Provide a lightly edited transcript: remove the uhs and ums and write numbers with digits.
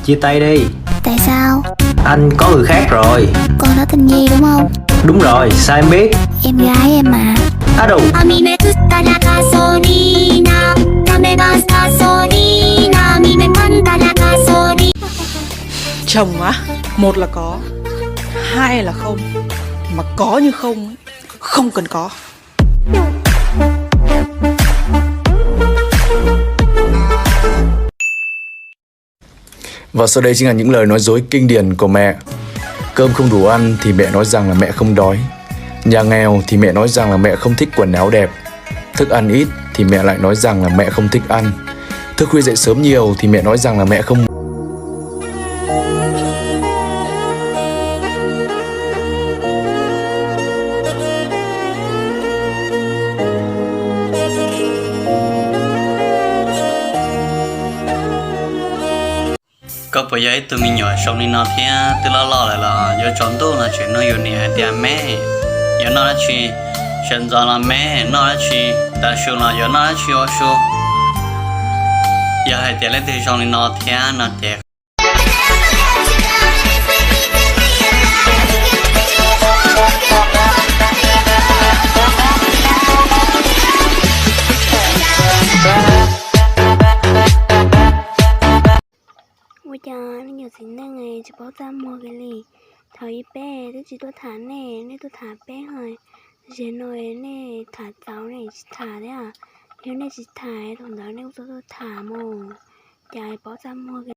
Chia tay đi. Tại sao? Anh có người khác rồi. Con đó tên Nhi đúng không? Đúng rồi, sao em biết? Em gái em mà. Á đủ. Chồng á, một là có, hai là không. Mà có như không ấy, không cần có. Và sau đây chính là những lời nói dối kinh điển của mẹ. Cơm không đủ ăn thì mẹ nói rằng là mẹ không đói. Nhà nghèo thì mẹ nói rằng là mẹ không thích quần áo đẹp. Thức ăn ít thì mẹ lại nói rằng là mẹ không thích ăn. Thức khuya dậy sớm nhiều thì mẹ nói rằng là mẹ không. có bây giờ tụi mình nhỏ sống đi nó thì từ lo lại là giờ chọn tôi là chuyện nó yêu nè thì mẹ giờ nó là chuyện chuyện giờ là mẹ nó là chuyện ta số là giờ nó là chuyện ở số giờ hai tiền lấy từ sống đi nó thì nó tiền Ôi trời, nó nhiều xính đây ngày chỉ bảo ra mua cái gì. Thấy bé, tôi chỉ tôi thả nè, nên tôi thả bé rồi. Giờ nói nè, thả cháu này, thả đấy à. Nếu này chỉ thả, thằng đó này tôi thả mồ. Trời, bảo ra mua cái